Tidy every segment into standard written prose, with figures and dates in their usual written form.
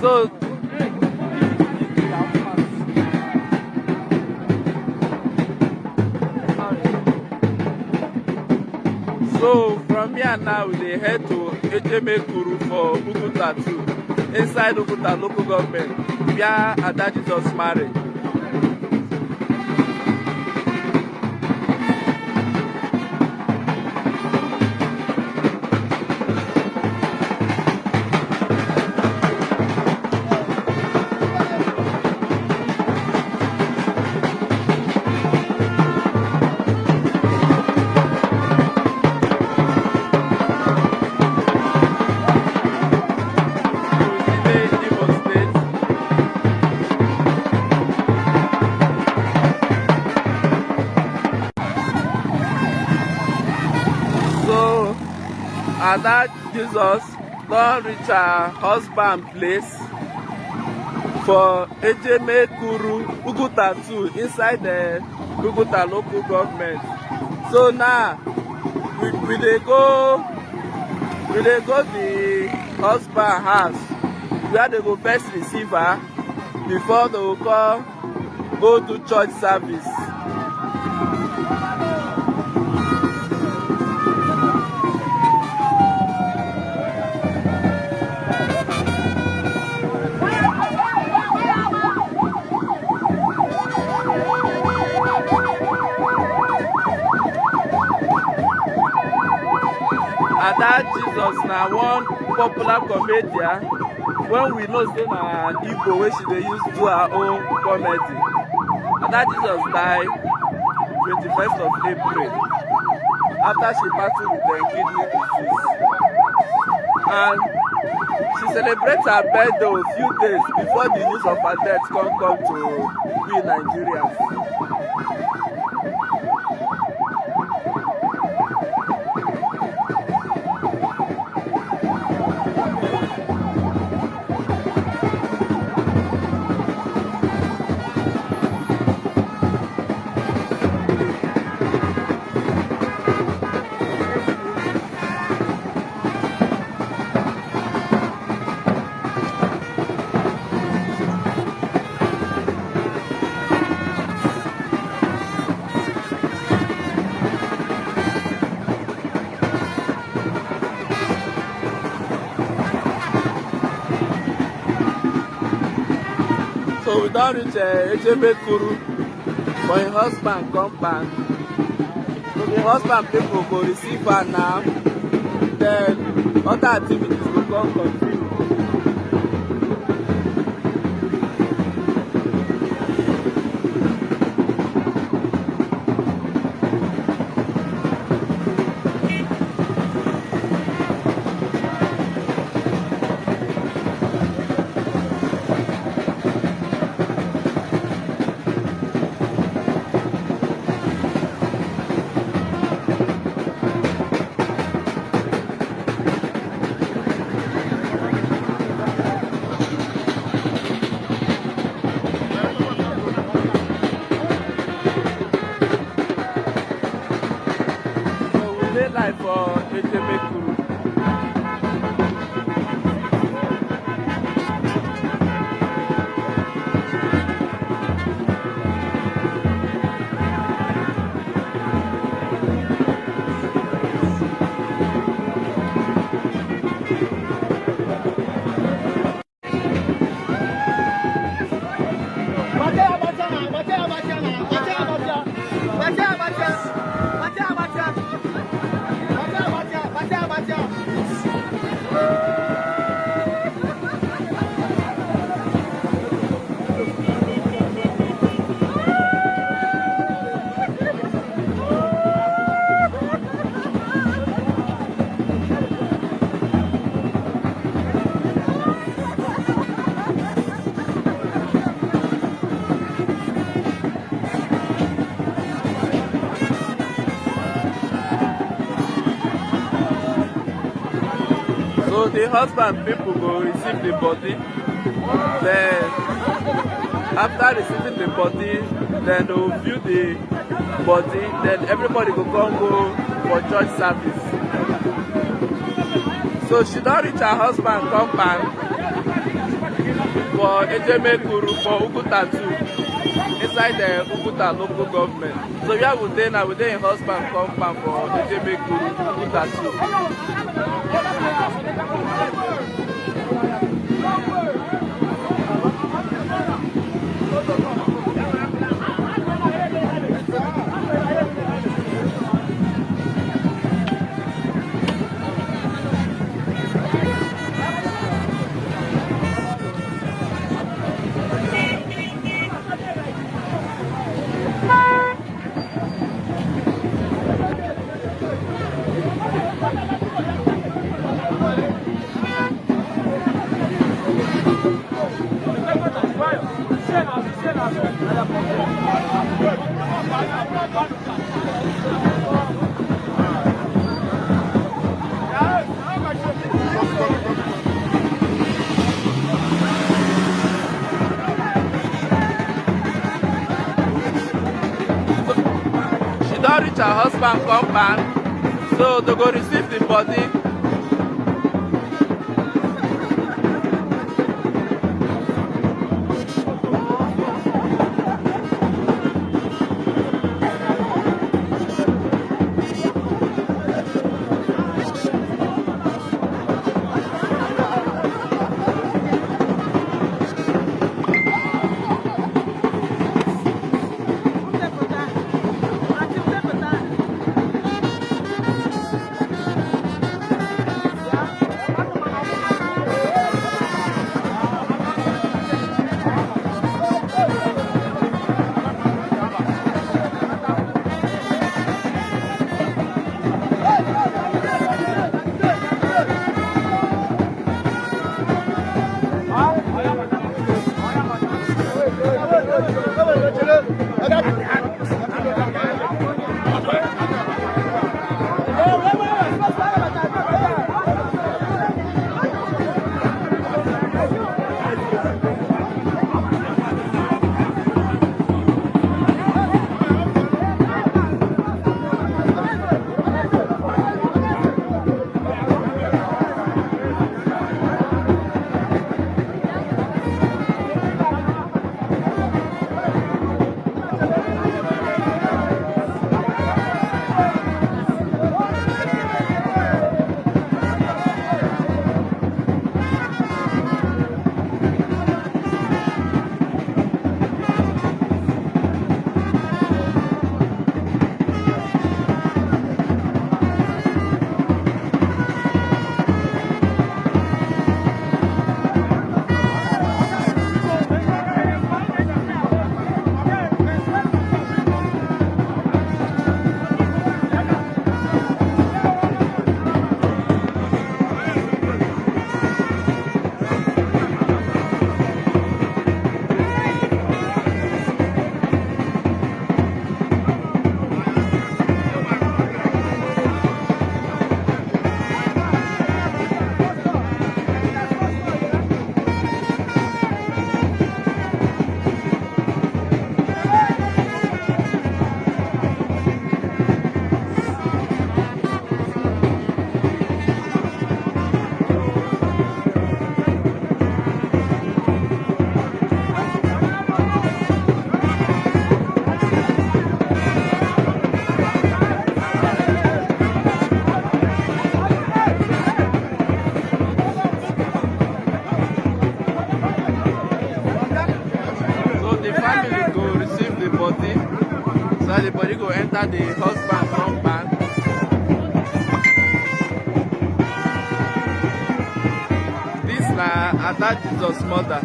So from here now we dey head to Ejemekuru for Uguta 2 inside Uguta local government where Ada Jesus marry. Ada Jesus don reach her husband place for Ejemekuru Uguta 2 inside the Uguta local government. So now we dey go the husband house where they go first receive her before they go come go to church service. Ada Jesus na one popular comedian when we know say na Igbo wey she dey use do her own comedy. Ada Jesus die 21st of April after she battle with kidney disease, and she celebrate her birthday a few days before the news of her death come to we Nigerians. So we don reach Ejemekuru for im husband compound. So the husband people go receive her now, then other activities go come continue. Life for Ejemekuru. So the husband people go receive the body, then after receiving the body, then they will view the body, then everybody go come go for church service. So she don reach her husband compound, for Ejemekuru for Uguta too, inside the Uguta local government. So where we dey now? We dey in husband compound for Ejemekuru, Uguta too. She don reach her husband compound, so they go receive the body. So the body go enter the husband compound. This na Ada Jesus mother.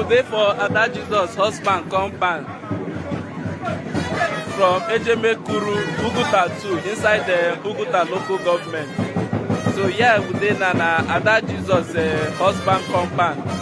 today for Ada Jesus husband compound from Ejemekuru, Uguta 2, inside the Uguta local government. So yeah, we dey na Ada Jesus husband compound.